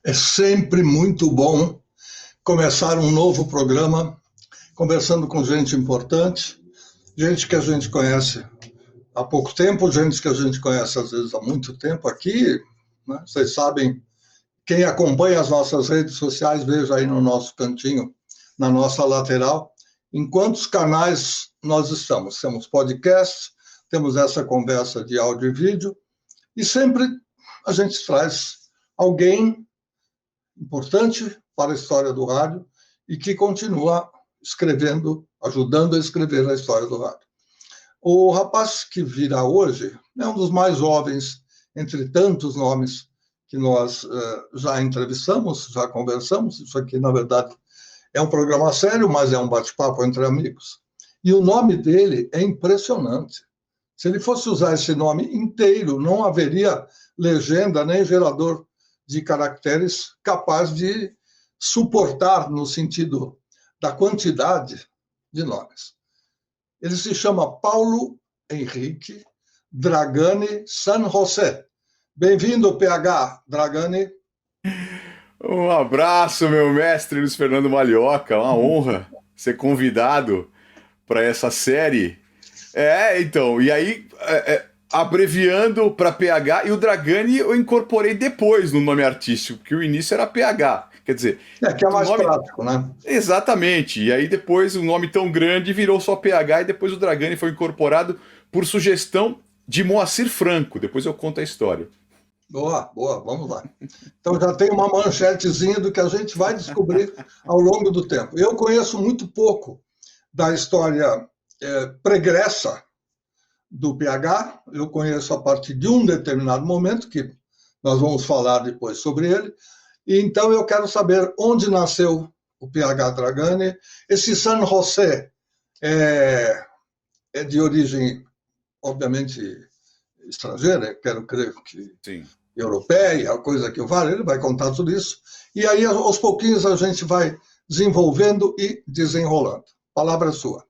É sempre muito bom começar um novo programa, conversando com gente importante, gente que a gente conhece há pouco tempo, gente que a gente conhece às vezes há muito tempo aqui, né? Vocês sabem, quem acompanha as nossas redes sociais, veja aí no nosso cantinho, na nossa lateral, em quantos canais nós estamos. Temos podcast, temos essa conversa de áudio e vídeo, e sempre a gente traz alguém importante para a história do rádio e que continua escrevendo, ajudando a escrever a história do rádio. O rapaz que virá hoje é um dos mais jovens entre tantos nomes que nós já entrevistamos, já conversamos. Isso aqui, na verdade, é um programa sério, mas é um bate-papo entre amigos. E o nome dele é impressionante. Se ele fosse usar esse nome inteiro, não haveria legenda nem gerador de caracteres capaz de suportar no sentido da quantidade de nomes. Ele se chama Paulo Henrique Dragani San José. Bem-vindo, PH Dragani. Um abraço, meu mestre Luiz Fernando Malhoca. Uma honra ser convidado para essa série. Então, e aí, abreviando para PH, e o Dragani eu incorporei depois no nome artístico, porque o início era PH. Quer dizer, que é mais nome... prático, né? Exatamente. E aí depois o nome tão grande virou só PH e depois o Dragani foi incorporado por sugestão de Moacir Franco. Depois eu conto a história. Boa, vamos lá. Então já tem uma manchetezinha do que a gente vai descobrir ao longo do tempo. Eu conheço muito pouco da história pregressa do PH, eu conheço a partir de um determinado momento, que nós vamos falar depois sobre ele, e então eu quero saber onde nasceu o PH Dragani. Esse San José é de origem, obviamente, estrangeira, quero crer que Sim. europeia, coisa que vale, ele vai contar tudo isso, e aí aos pouquinhos a gente vai desenvolvendo e desenrolando. Palavra sua.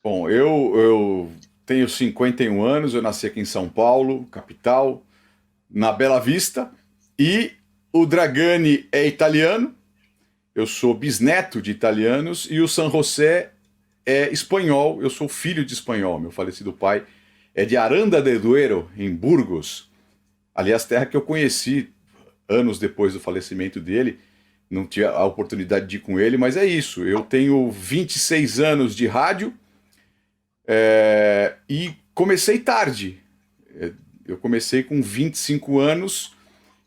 Bom, eu tenho 51 anos, eu nasci aqui em São Paulo, capital, na Bela Vista, e o Dragani é italiano, eu sou bisneto de italianos, e o San José é espanhol, eu sou filho de espanhol, meu falecido pai é de Aranda de Duero, em Burgos, aliás, terra que eu conheci anos depois do falecimento dele, não tive a oportunidade de ir com ele, mas é isso, eu tenho 26 anos de rádio, e comecei tarde. Eu comecei com 25 anos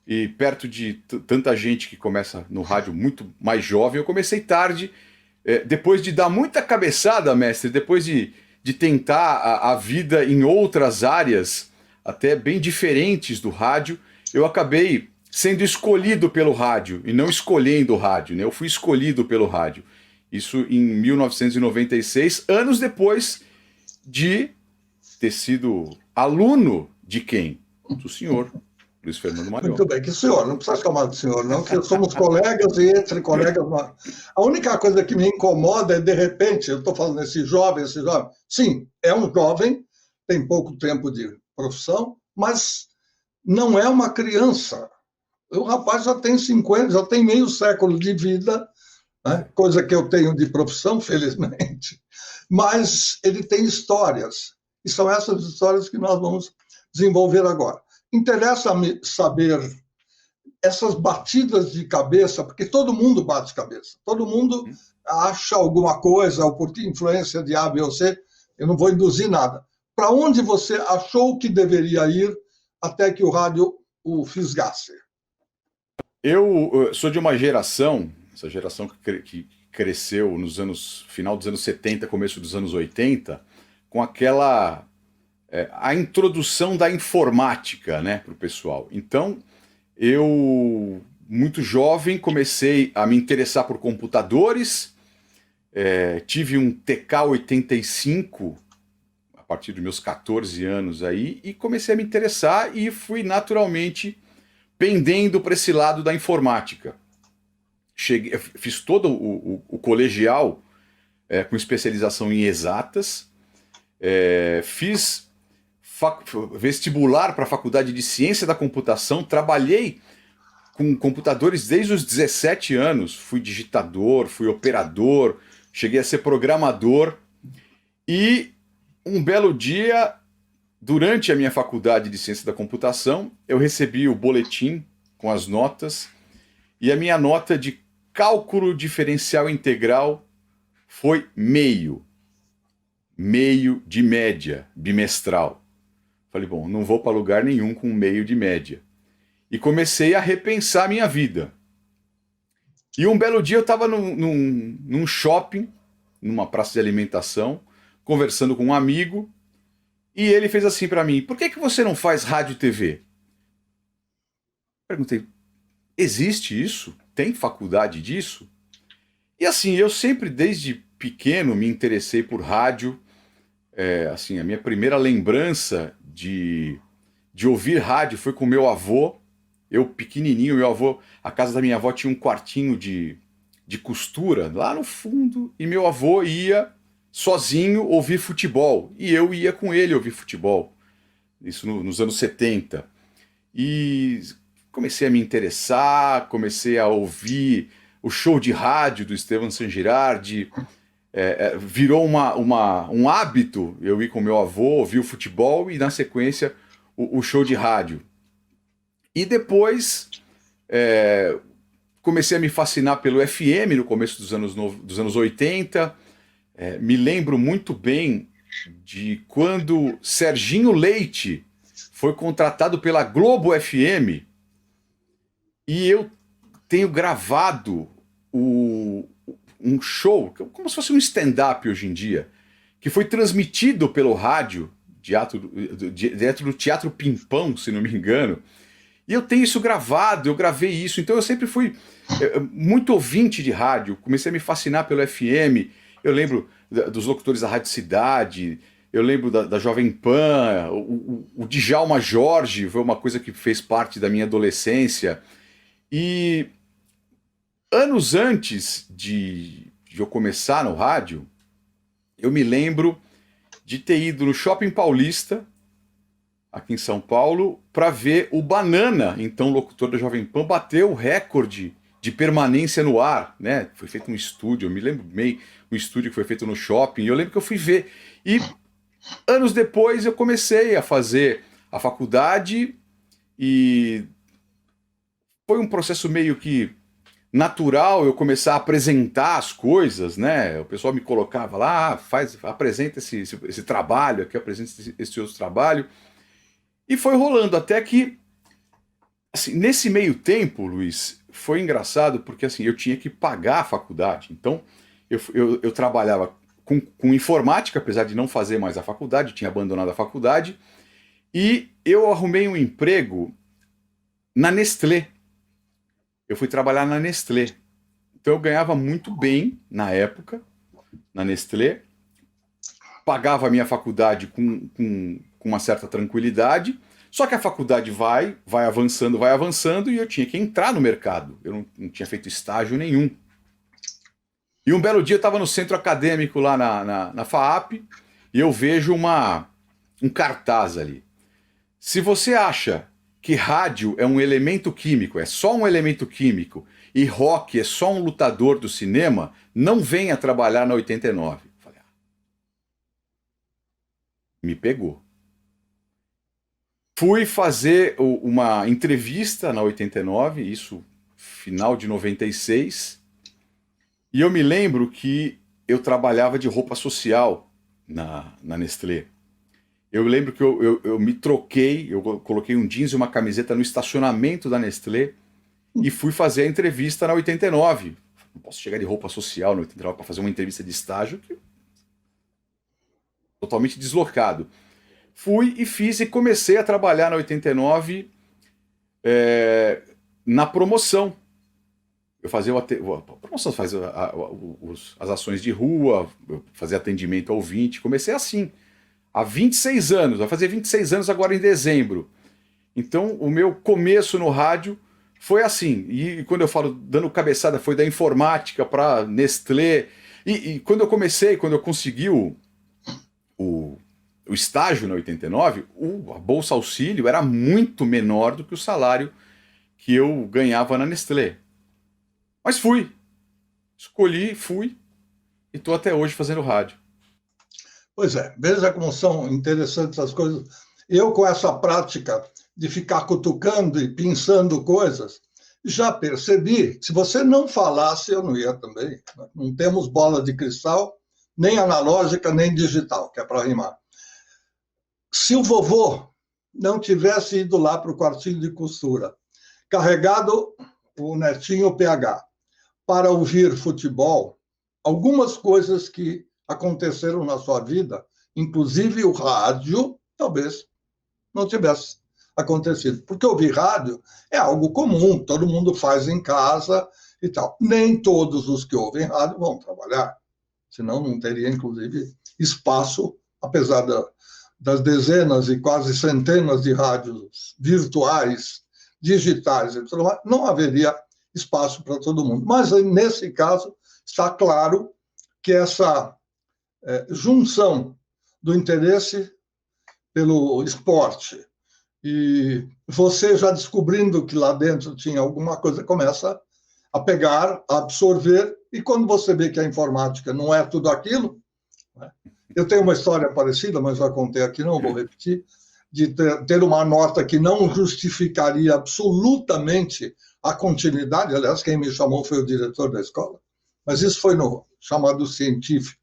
e perto de tanta gente que começa no rádio muito mais jovem, eu comecei tarde, depois de dar muita cabeçada, mestre, depois de tentar a vida em outras áreas, até bem diferentes do rádio, eu acabei sendo escolhido pelo rádio e não escolhendo o rádio, né? Eu fui escolhido pelo rádio. Isso em 1996, anos depois de ter sido aluno de quem? Do senhor, Luiz Fernando Malhoca. Muito bem, que senhor, não precisa chamar de senhor, não, que somos colegas e entre colegas. A única coisa que me incomoda é, de repente, eu estou falando esse jovem, sim, é um jovem, tem pouco tempo de profissão, mas não é uma criança. O rapaz já tem 50, já tem meio século de vida, né? Coisa que eu tenho de profissão, felizmente, mas ele tem histórias, e são essas histórias que nós vamos desenvolver agora. Interessa-me saber essas batidas de cabeça, porque todo mundo bate cabeça, todo mundo acha alguma coisa, ou por que influência de A, B ou C, eu não vou induzir nada. Para onde você achou que deveria ir até que o rádio o fisgasse? Eu sou de uma geração, essa geração que cresceu nos anos, final dos anos 70, começo dos anos 80, com aquela a introdução da informática, né, para o pessoal. Então, eu, muito jovem, comecei a me interessar por computadores, tive um TK-85 a partir dos meus 14 anos aí, e comecei a me interessar e fui naturalmente pendendo para esse lado da informática. Fiz todo o colegial com especialização em exatas, fiz vestibular para a Faculdade de Ciência da Computação, trabalhei com computadores desde os 17 anos. Fui digitador, fui operador, cheguei a ser programador. E um belo dia, durante a minha faculdade de Ciência da Computação, eu recebi o boletim com as notas, e a minha nota de cálculo diferencial integral foi meio de média bimestral. Falei, bom, não vou para lugar nenhum com meio de média. E comecei a repensar a minha vida. E um belo dia eu estava num shopping, numa praça de alimentação, conversando com um amigo, e ele fez assim para mim: por que você não faz rádio e TV? Perguntei: existe isso? Tem faculdade disso? E assim, eu sempre, desde pequeno, me interessei por rádio. Assim, a minha primeira lembrança de ouvir rádio foi com meu avô. Eu, pequenininho, meu avô, a casa da minha avó tinha um quartinho de costura lá no fundo, e meu avô ia sozinho ouvir futebol, e eu ia com ele ouvir futebol, isso nos anos 70. E comecei a me interessar, comecei a ouvir o show de rádio do Estevão San Girardi. Virou um hábito eu ir com meu avô, ouvir o futebol e, na sequência, o show de rádio. E depois comecei a me fascinar pelo FM no começo dos anos 80. Me lembro muito bem de quando Serginho Leite foi contratado pela Globo FM, e eu tenho gravado um show, como se fosse um stand-up hoje em dia, que foi transmitido pelo rádio, dentro do Teatro Pimpão, se não me engano, e eu tenho isso gravado, eu gravei isso. Então eu sempre fui muito ouvinte de rádio, comecei a me fascinar pelo FM. Eu lembro dos locutores da Rádio Cidade, eu lembro da Jovem Pan, o Djalma Jorge foi uma coisa que fez parte da minha adolescência. E anos antes de eu começar no rádio, eu me lembro de ter ido no Shopping Paulista, aqui em São Paulo, para ver o Banana, então locutor da Jovem Pan, bater o recorde de permanência no ar, né? Foi feito um estúdio, eu me lembro bem, um estúdio que foi feito no shopping, e eu lembro que eu fui ver. E anos depois eu comecei a fazer a faculdade, e foi um processo meio que natural eu começar a apresentar as coisas, né? O pessoal me colocava lá, apresenta esse trabalho aqui, apresenta esse outro trabalho. E foi rolando até que, assim, nesse meio tempo, Luiz, foi engraçado porque assim, eu tinha que pagar a faculdade. Então, eu trabalhava com informática, apesar de não fazer mais a faculdade, tinha abandonado a faculdade, e eu arrumei um emprego na Nestlé. Eu fui trabalhar na Nestlé. Então eu ganhava muito bem na época, na Nestlé, pagava a minha faculdade com uma certa tranquilidade, só que a faculdade vai avançando, e eu tinha que entrar no mercado. Eu não tinha feito estágio nenhum. E um belo dia eu estava no centro acadêmico lá na FAAP, e eu vejo um cartaz ali. Se você acha que rádio é um elemento químico, é só um elemento químico, e rock é só um lutador do cinema, não venha trabalhar na 89. Falei, me pegou. Fui fazer uma entrevista na 89, isso final de 96, e eu me lembro que eu trabalhava de roupa social na Nestlé. Eu lembro que eu me troquei, eu coloquei um jeans e uma camiseta no estacionamento da Nestlé e fui fazer a entrevista na 89. Não posso chegar de roupa social na 89 para fazer uma entrevista de estágio, totalmente deslocado. Fui e fiz, e comecei a trabalhar na 89 na promoção. Eu fazia a promoção, fazia as ações de rua, fazia atendimento ao ouvinte. Comecei assim, há 26 anos, vai fazer 26 anos agora em dezembro. Então, o meu começo no rádio foi assim. E quando eu falo dando cabeçada, foi da informática para Nestlé. E quando eu comecei, quando eu consegui o estágio na 89, a bolsa auxílio era muito menor do que o salário que eu ganhava na Nestlé. Mas fui. Escolhi, fui. E estou até hoje fazendo rádio. Pois é, veja como são interessantes as coisas. Eu, com essa prática de ficar cutucando e pensando coisas, já percebi que se você não falasse, eu não ia também. Não temos bola de cristal, nem analógica, nem digital, que é para rimar. Se o vovô não tivesse ido lá para o quartinho de costura, carregado o netinho PH para ouvir futebol, algumas coisas que aconteceram na sua vida, inclusive o rádio, talvez não tivesse acontecido. Porque ouvir rádio é algo comum, todo mundo faz em casa e tal. Nem todos os que ouvem rádio vão trabalhar, senão não teria, inclusive, espaço, apesar das dezenas e quase centenas de rádios virtuais, digitais, não haveria espaço para todo mundo. Mas, nesse caso, está claro que essa junção do interesse pelo esporte e você já descobrindo que lá dentro tinha alguma coisa, começa a pegar, a absorver, e quando você vê que a informática não é tudo aquilo, né? Eu tenho uma história parecida, mas já contei aqui, não vou repetir, de ter uma nota que não justificaria absolutamente a continuidade. Aliás, quem me chamou foi o diretor da escola, mas isso foi no chamado científico,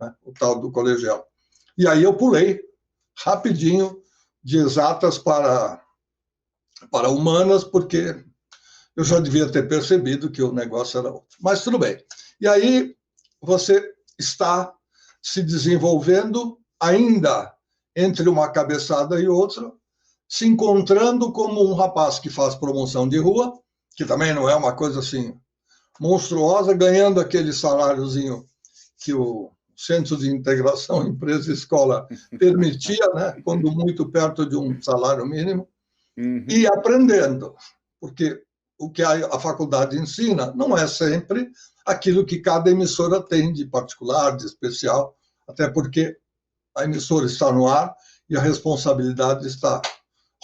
né? O tal do colegial. E aí eu pulei rapidinho de exatas para humanas, porque eu já devia ter percebido que o negócio era outro. Mas tudo bem. E aí você está se desenvolvendo ainda entre uma cabeçada e outra, se encontrando como um rapaz que faz promoção de rua, que também não é uma coisa assim monstruosa, ganhando aquele saláriozinho que o Centro de Integração Empresa-Escola permitia, né, quando muito perto de um salário mínimo, e aprendendo, porque o que a faculdade ensina não é sempre aquilo que cada emissora tem de particular, de especial, até porque a emissora está no ar e a responsabilidade está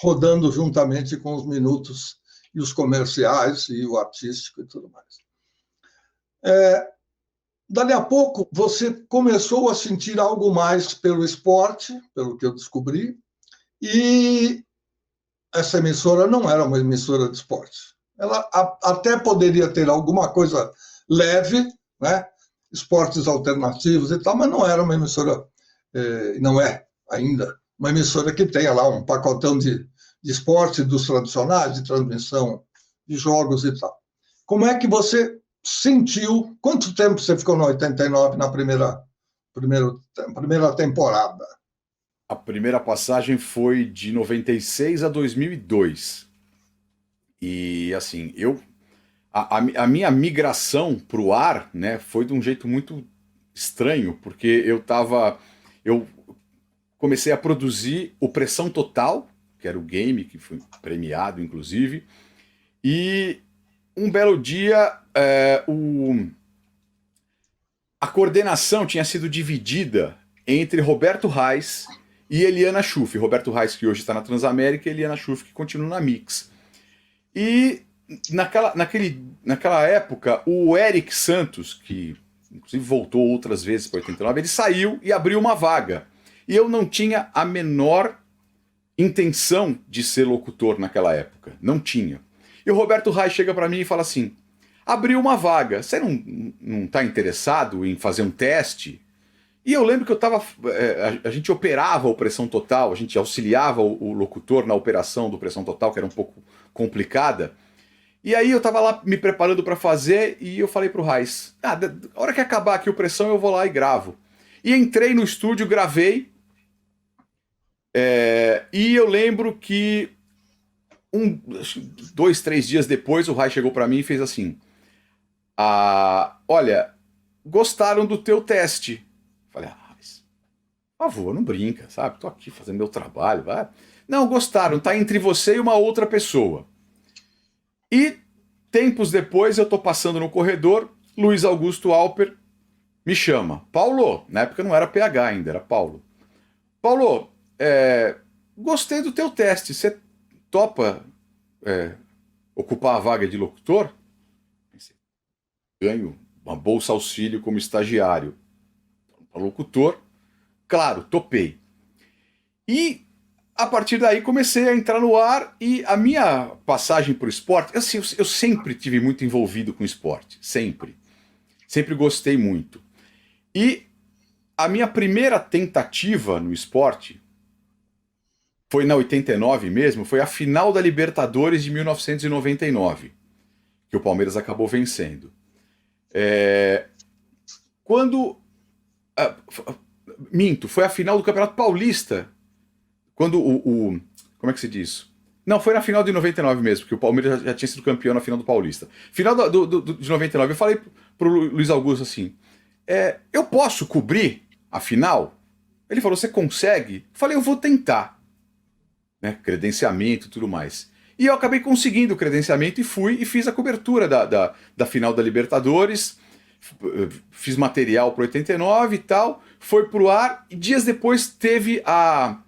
rodando juntamente com os minutos e os comerciais e o artístico e tudo mais. Dali a pouco, você começou a sentir algo mais pelo esporte, pelo que eu descobri, e essa emissora não era uma emissora de esporte. Ela até poderia ter alguma coisa leve, né? Esportes alternativos e tal, mas não era uma emissora, não é ainda, uma emissora que tenha lá um pacotão de esporte dos tradicionais, de transmissão de jogos e tal. Como é que você sentiu? Quanto tempo você ficou no 89 na primeira temporada? A primeira passagem foi de 96 a 2002. E assim, a minha migração para o ar, né, foi de um jeito muito estranho, porque eu comecei a produzir o Pressão Total, que era o game que foi premiado, inclusive, e um belo dia a coordenação tinha sido dividida entre Roberto Reis e Eliana Schuff. Roberto Reis, que hoje está na Transamérica, e Eliana Schuff, que continua na Mix. E naquela época, o Eric Santos, que inclusive voltou outras vezes para 89, ele saiu e abriu uma vaga. E eu não tinha a menor intenção de ser locutor naquela época. Não tinha. E o Roberto Reis chega para mim e fala assim: abriu uma vaga, você não está interessado em fazer um teste? E eu lembro que a gente operava o Pressão Total, a gente auxiliava o locutor na operação do Pressão Total, que era um pouco complicada. E aí eu estava lá me preparando para fazer e eu falei pro Reis: a hora que acabar aqui o Pressão eu vou lá e gravo. E entrei no estúdio, gravei. E eu lembro que 2, 3 dias depois o Reis chegou para mim e fez assim: olha, gostaram do teu teste. Falei: Reis, por favor, não brinca, sabe? Tô aqui fazendo meu trabalho. Vai. Não, gostaram, tá entre você e uma outra pessoa. E tempos depois eu tô passando no corredor, Luiz Augusto Alper me chama: Paulo, na época não era PH ainda, era Paulo. Paulo, gostei do teu teste, você topa ocupar a vaga de locutor, pensei, ganho uma bolsa auxílio como estagiário para locutor, claro, topei. E a partir daí comecei a entrar no ar e a minha passagem para o esporte, assim, eu sempre tive muito envolvido com esporte, sempre. Sempre gostei muito. E a minha primeira tentativa no esporte foi na 89 mesmo, foi a final da Libertadores de 1999, que o Palmeiras acabou vencendo. Minto, foi a final do Campeonato Paulista, quando como é que se diz? Não, foi na final de 99 mesmo, porque o Palmeiras já tinha sido campeão na final do Paulista. Final de 99, eu falei pro Luiz Augusto assim, eu posso cobrir a final? Ele falou, você consegue? Eu falei, eu vou tentar. Né? Credenciamento e tudo mais. E eu acabei conseguindo o credenciamento e fui e fiz a cobertura da final da Libertadores, fiz material pro 89 e tal, foi pro ar, e dias depois teve a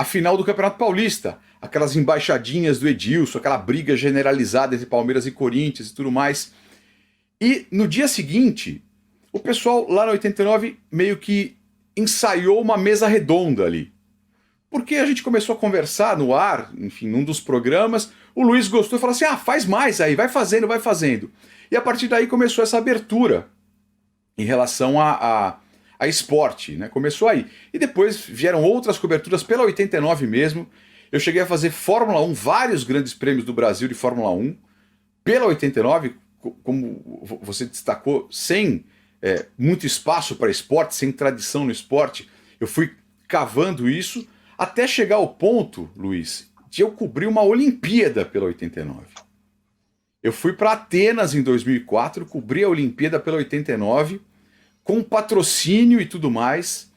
final do Campeonato Paulista, aquelas embaixadinhas do Edilson, aquela briga generalizada entre Palmeiras e Corinthians e tudo mais. E no dia seguinte, o pessoal lá na 89 meio que ensaiou uma mesa redonda ali. Porque a gente começou a conversar no ar, enfim, num dos programas, o Luiz gostou e falou assim, faz mais aí, vai fazendo, vai fazendo. E a partir daí começou essa abertura em relação a esporte, né? Começou aí. E depois vieram outras coberturas pela 89 mesmo. Eu cheguei a fazer Fórmula 1, vários grandes prêmios do Brasil de Fórmula 1, pela 89, como você destacou, sem muito espaço para esporte, sem tradição no esporte. Eu fui cavando isso, até chegar ao ponto, Luiz, de eu cobrir uma Olimpíada pela 89. Eu fui para Atenas em 2004, cobri a Olimpíada pela 89, com patrocínio e tudo mais,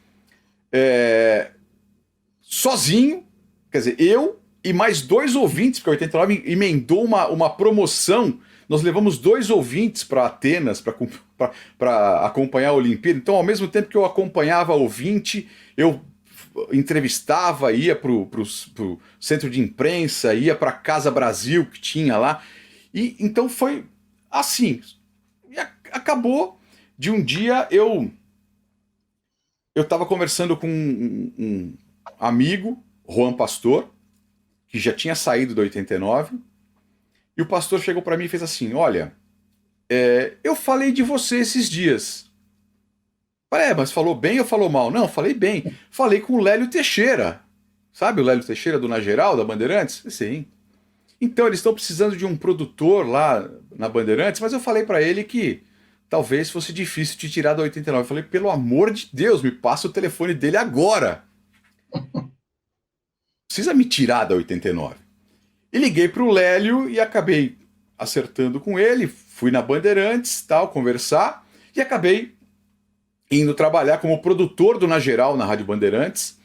sozinho, quer dizer, eu e mais 2 ouvintes, porque a 89 emendou uma promoção, nós levamos 2 ouvintes para Atenas para acompanhar a Olimpíada, então ao mesmo tempo que eu acompanhava ouvinte, eu entrevistava, ia para o centro de imprensa, ia para a Casa Brasil que tinha lá, e então foi assim, e acabou de um dia eu estava conversando com um amigo, Juan Pastor, que já tinha saído da 89, e o pastor chegou para mim e fez assim, olha, eu falei de você esses dias. Falei, mas falou bem ou falou mal? Não, falei bem. Falei com o Lélio Teixeira. Sabe o Lélio Teixeira do Na Geral, da Bandeirantes? Sim. Então, eles estão precisando de um produtor lá na Bandeirantes, mas eu falei para ele que talvez fosse difícil te tirar da 89. Eu falei, pelo amor de Deus, me passa o telefone dele agora. Precisa me tirar da 89. E liguei pro Lélio e acabei acertando com ele, fui na Bandeirantes, tal, conversar, e acabei indo trabalhar como produtor do Na Geral, na Rádio Bandeirantes,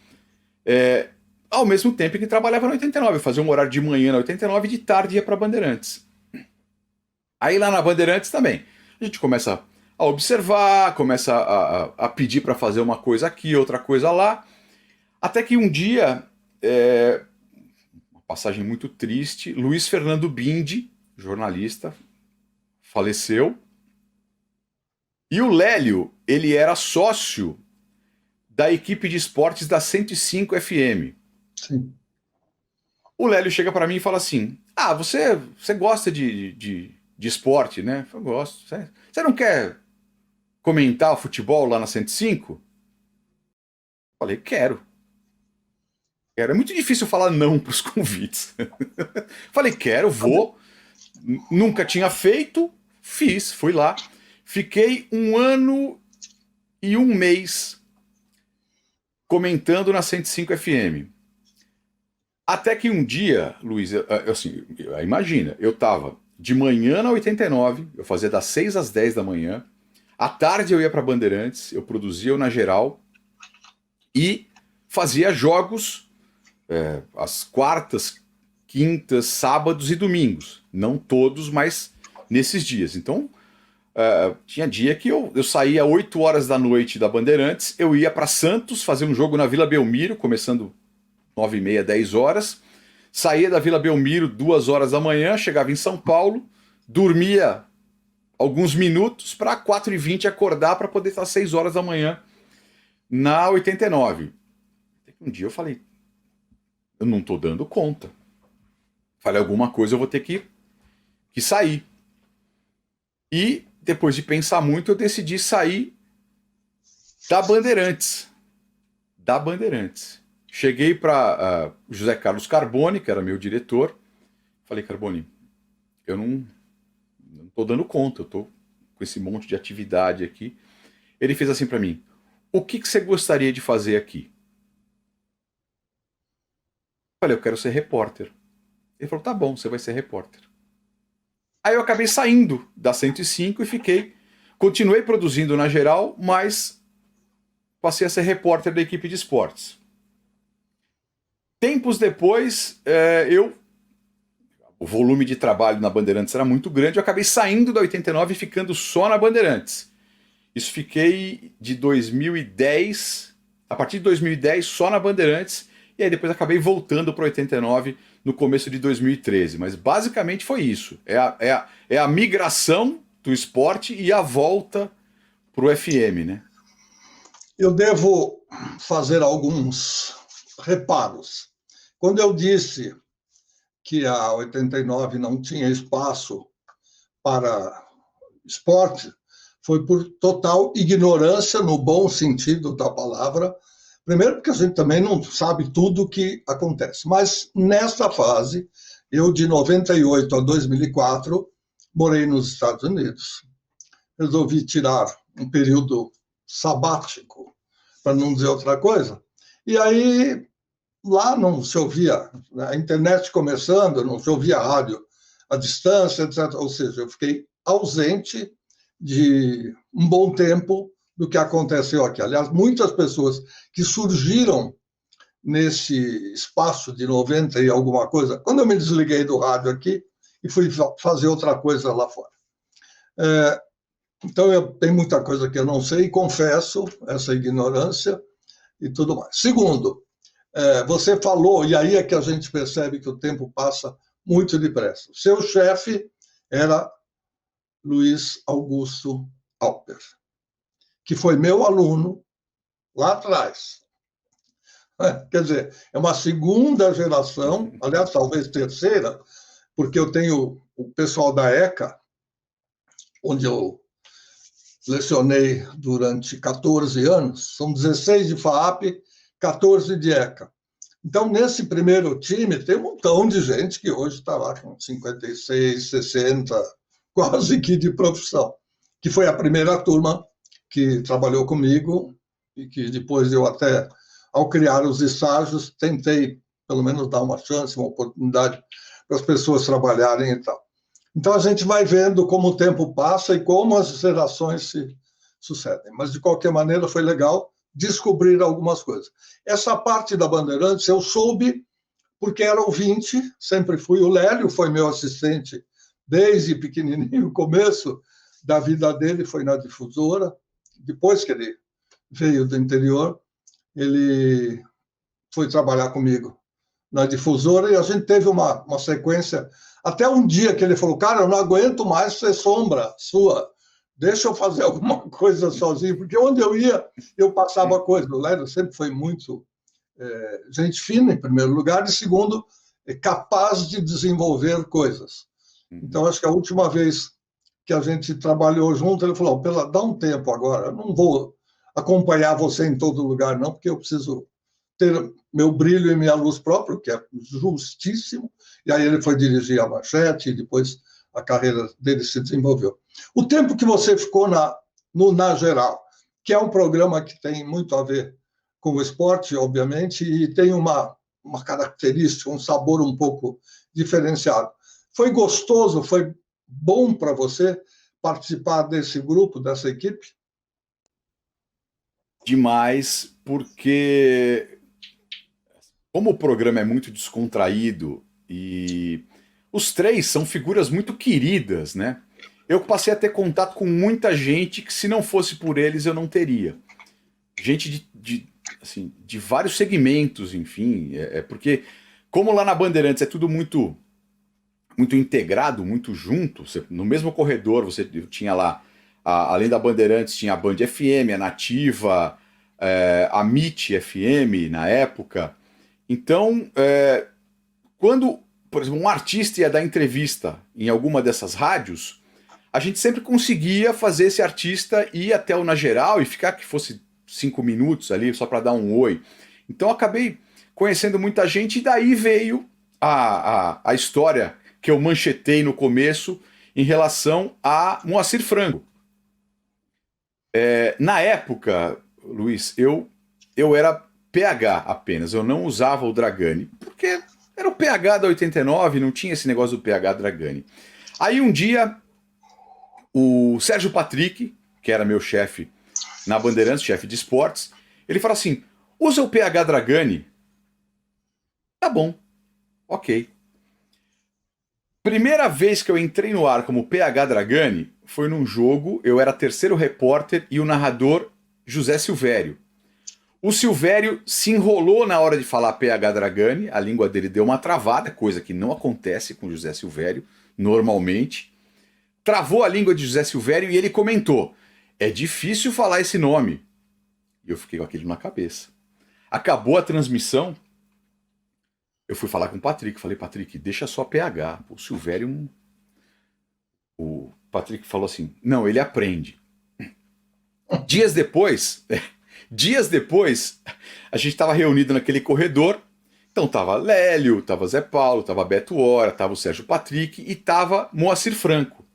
ao mesmo tempo que trabalhava na 89. Eu fazia um horário de manhã na 89 e de tarde ia para Bandeirantes. Aí lá na Bandeirantes também, a gente começa a observar, começa a pedir para fazer uma coisa aqui, outra coisa lá, até que um dia, uma passagem muito triste, Luiz Fernando Bindi, jornalista, faleceu, e o Lélio, ele era sócio da equipe de esportes da 105 FM. Sim. O Lélio chega para mim e fala assim, você gosta de esporte, né? Eu gosto. Você não quer comentar o futebol lá na 105? Falei, quero. É muito difícil falar não para os convites. Falei, quero, vou. Nunca tinha feito, fiz, fui lá. Fiquei 1 ano e 1 mês comentando na 105 FM. Até que um dia, Luiz, assim, imagina, eu estava de manhã na 89, eu fazia das 6 às 10 da manhã, à tarde eu ia para Bandeirantes, eu produzia o Na Geral e fazia jogos às quartas, quintas, sábados e domingos. Não todos, mas nesses dias. Então, tinha dia que eu saía 8 horas da noite da Bandeirantes, eu ia para Santos fazer um jogo na Vila Belmiro, começando 9h30, 10 horas, saía da Vila Belmiro 2 horas da manhã, chegava em São Paulo, dormia alguns minutos para 4h20 acordar para poder estar 6 horas da manhã na 89. Um dia eu falei, eu não estou dando conta. Falei, alguma coisa eu vou ter que sair. E depois de pensar muito, eu decidi sair da Bandeirantes. Cheguei para José Carlos Carboni, que era meu diretor. Falei, Carboni, eu não estou dando conta, eu estou com esse monte de atividade aqui. Ele fez assim para mim, o que você gostaria de fazer aqui? Falei, eu quero ser repórter. Ele falou, tá bom, você vai ser repórter. Aí eu acabei saindo da 105 e continuei produzindo na geral, mas passei a ser repórter da equipe de esportes. Tempos depois, o volume de trabalho na Bandeirantes era muito grande, eu acabei saindo da 89 e ficando só na Bandeirantes. Isso fiquei de 2010, a partir de 2010 só na Bandeirantes, e aí depois acabei voltando para 89 no começo de 2013. Mas basicamente foi isso. É a migração do esporte e a volta para o FM, né? Eu devo fazer alguns reparos. Quando eu disse que a 89 não tinha espaço para esporte, foi por total ignorância, no bom sentido da palavra. Primeiro, porque a gente também não sabe tudo o que acontece. Mas, nessa fase, eu, de 98 a 2004, morei nos Estados Unidos. Resolvi tirar um período sabático, para não dizer outra coisa. E aí, lá não se ouvia, a internet começando, não se ouvia rádio à distância, etc. Ou seja, eu fiquei ausente de um bom tempo do que aconteceu aqui. Aliás, muitas pessoas que surgiram nesse espaço de 90 e alguma coisa, quando eu me desliguei do rádio aqui e fui fazer outra coisa lá fora. Então, tem muita coisa que eu não sei, confesso essa ignorância e tudo mais. Segundo, você falou, e aí é que a gente percebe que o tempo passa muito depressa. Seu chefe era Luiz Augusto Alper, que foi meu aluno lá atrás. Quer dizer, é uma segunda geração, aliás, talvez terceira, porque eu tenho o pessoal da ECA, onde eu lecionei durante 14 anos, são 16 de FAAP, 14 de ECA. Então, nesse primeiro time, tem um montão de gente que hoje está lá com 56, 60, quase que de profissão, que foi a primeira turma que trabalhou comigo e que depois eu até, ao criar os estágios, tentei pelo menos dar uma chance, uma oportunidade para as pessoas trabalharem e tal. Então a gente vai vendo como o tempo passa e como as gerações se sucedem. Mas, de qualquer maneira, foi legal descobrir algumas coisas. Essa parte da Bandeirantes eu soube porque era ouvinte, sempre fui. O Lélio foi meu assistente desde pequenininho, o começo da vida dele foi na difusora. Depois que ele veio do interior, ele foi trabalhar comigo na difusora e a gente teve uma sequência, até um dia que ele falou, cara, eu não aguento mais ser sombra sua, deixa eu fazer alguma coisa sozinho, porque onde eu ia, eu passava coisa. O Lélio sempre foi muito gente fina, em primeiro lugar, e segundo, capaz de desenvolver coisas. Então, acho que a última vez que a gente trabalhou junto, ele falou, dá um tempo agora, eu não vou acompanhar você em todo lugar, não, porque eu preciso ter meu brilho e minha luz própria, que é justíssimo. E aí ele foi dirigir a Manchete e depois a carreira dele se desenvolveu. O tempo que você ficou na Geral, que é um programa que tem muito a ver com o esporte, obviamente, e tem uma característica, um sabor um pouco diferenciado. Foi gostoso, foi bom para você participar desse grupo, dessa equipe? Demais, porque como o programa é muito descontraído e os três são figuras muito queridas, né? Eu passei a ter contato com muita gente que, se não fosse por eles, eu não teria. Gente de vários segmentos, enfim. Porque como lá na Bandeirantes é tudo muito integrado, muito junto, no mesmo corredor você tinha lá, além da Bandeirantes, tinha a Band FM, a Nativa, a MIT FM na época. Então, quando, por exemplo, um artista ia dar entrevista em alguma dessas rádios, a gente sempre conseguia fazer esse artista ir até o Na Geral e ficar que fosse 5 minutos ali, só para dar um oi. Então, acabei conhecendo muita gente e daí veio a história que eu manchetei no começo em relação a Moacir Frango. Na época, Luiz, eu era PH apenas, eu não usava o Dragani, porque era o PH da 89, não tinha esse negócio do PH Dragani. Aí um dia, o Sérgio Patrick, que era meu chefe na Bandeirantes, chefe de esportes, ele fala assim, usa o PH Dragani. Tá bom, ok. Primeira vez que eu entrei no ar como PH Dragani foi num jogo, eu era terceiro repórter e o narrador José Silvério. O Silvério se enrolou na hora de falar PH Dragani, a língua dele deu uma travada, coisa que não acontece com José Silvério, normalmente. Travou a língua de José Silvério e ele comentou, é difícil falar esse nome. E eu fiquei com aquilo na cabeça. Acabou a transmissão, eu fui falar com o Patrick, falei, Patrick, deixa só PH. O Silvério... O Patrick falou assim, não, ele aprende. Dias depois, a gente estava reunido naquele corredor, então tava Lélio, tava Zé Paulo, tava Beto Hora, tava o Sérgio Patrick e tava Moacir Franco.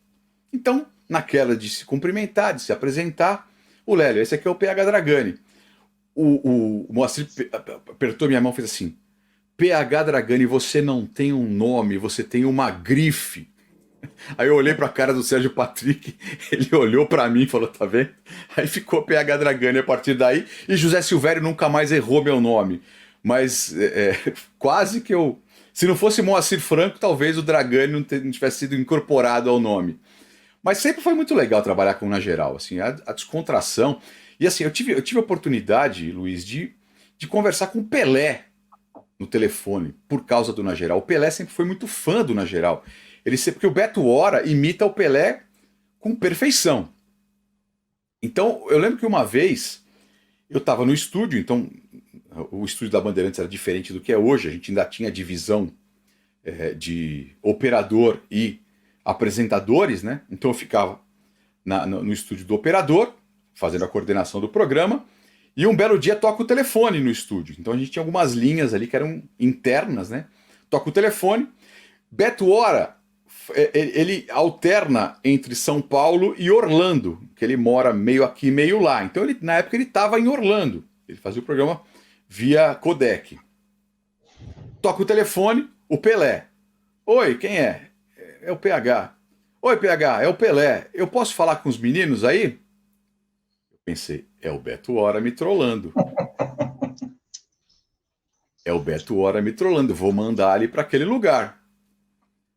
Então, naquela de se cumprimentar, de se apresentar, o Lélio, esse aqui é o PH Dragani. O Moacir apertou minha mão e fez assim, PH Dragani, você não tem um nome, você tem uma grife. Aí eu olhei pra cara do Sérgio Patrick, ele olhou pra mim e falou, tá vendo? Aí ficou PH Dragani a partir daí, e José Silvério nunca mais errou meu nome. Mas quase que eu... Se não fosse Moacir Franco, talvez o Dragani não tivesse sido incorporado ao nome. Mas sempre foi muito legal trabalhar com o Na Geral, assim, a descontração. E assim, eu tive a oportunidade, Luiz, de conversar com o Pelé no telefone, por causa do Na Geral. O Pelé sempre foi muito fã do Na Geral. Porque o Beto Hora imita o Pelé com perfeição. Então, eu lembro que uma vez, eu estava no estúdio, então o estúdio da Bandeirantes era diferente do que é hoje, a gente ainda tinha divisão de operador e apresentadores, né? Então eu ficava no estúdio do operador, fazendo a coordenação do programa, e um belo dia toca o telefone no estúdio. Então a gente tinha algumas linhas ali que eram internas, né? Toca o telefone, Beto Hora, ele alterna entre São Paulo e Orlando, que ele mora meio aqui, meio lá. Então na época ele estava em Orlando, ele fazia o programa via codec. Toca o telefone, o Pelé. Oi, quem é? É o PH. Oi, PH, é o Pelé. Eu posso falar com os meninos aí? Eu pensei, é o Beto Hora me trollando. É o Beto Hora me trollando, vou mandar ele para aquele lugar.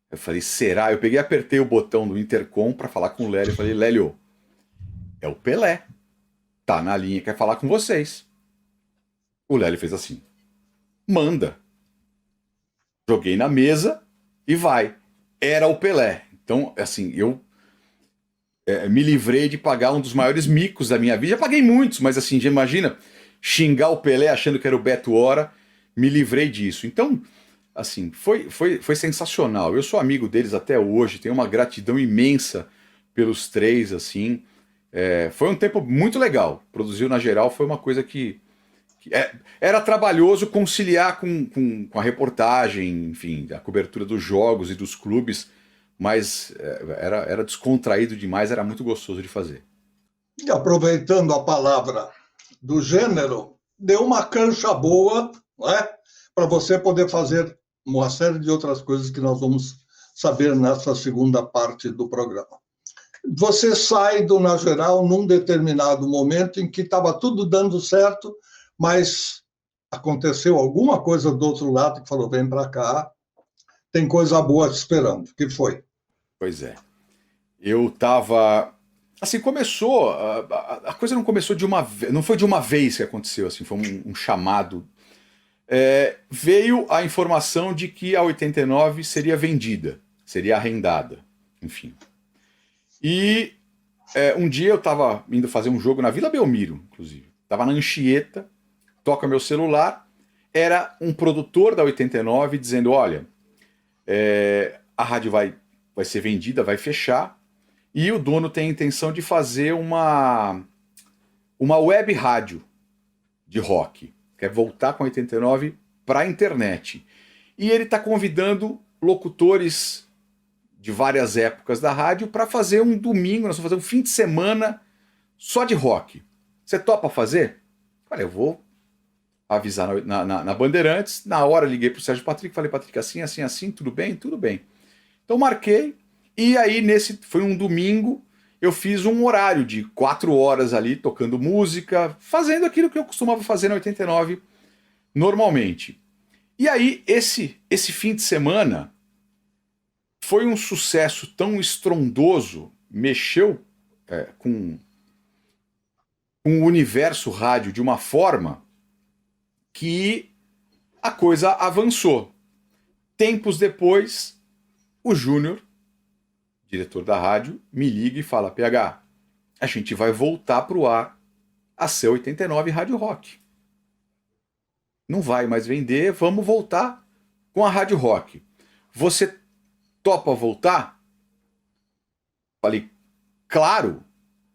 Eu falei, será? Eu peguei e apertei o botão do intercom para falar com o Lélio. Eu falei, Lélio, é o Pelé. Tá na linha, quer falar com vocês. O Lélio fez assim, manda. Joguei na mesa e vai. Era o Pelé. Então, assim, eu me livrei de pagar um dos maiores micos da minha vida. Já paguei muitos, mas assim, já imagina, xingar o Pelé achando que era o Beto Hora, me livrei disso. Então, assim, foi sensacional. Eu sou amigo deles até hoje, tenho uma gratidão imensa pelos três, assim. Foi um tempo muito legal. Produzir o Na Geral foi uma coisa que era trabalhoso conciliar com a reportagem, enfim, a cobertura dos jogos e dos clubes, mas era descontraído demais, era muito gostoso de fazer. E aproveitando a palavra do gênero, deu uma cancha boa, não é? Para você poder fazer uma série de outras coisas que nós vamos saber nessa segunda parte do programa. Você sai do Na Geral num determinado momento em que estava tudo dando certo, mas aconteceu alguma coisa do outro lado que falou, vem para cá, tem coisa boa te esperando. O que foi? Pois é. Eu tava... Assim, começou... A coisa não começou de uma vez... Não foi de uma vez que aconteceu, assim, foi um chamado veio a informação de que a 89 seria vendida, seria arrendada, enfim. E um dia eu estava indo fazer um jogo na Vila Belmiro, inclusive. Estava na Anchieta, toca meu celular, era um produtor da 89 dizendo, olha, a rádio vai ser vendida, vai fechar, e o dono tem a intenção de fazer uma web rádio de rock. Quer voltar com a 89 para a internet. E ele está convidando locutores de várias épocas da rádio para fazer um domingo, nós vamos fazer um fim de semana só de rock. Você topa fazer? Olha, eu vou avisar na Bandeirantes. Na hora liguei para o Sérgio Patrick, falei, Patrick, assim, assim, assim, tudo bem? Tudo bem. Então marquei, e aí foi um domingo, eu fiz um horário de 4 horas ali, tocando música, fazendo aquilo que eu costumava fazer na 89 normalmente. E aí, esse fim de semana foi um sucesso tão estrondoso, mexeu com o universo rádio de uma forma que a coisa avançou. Tempos depois, o Júnior, diretor da rádio, me liga e fala, PH, a gente vai voltar para o ar a ser 89 Rádio Rock. Não vai mais vender, vamos voltar com a Rádio Rock. Você topa voltar? Falei, claro,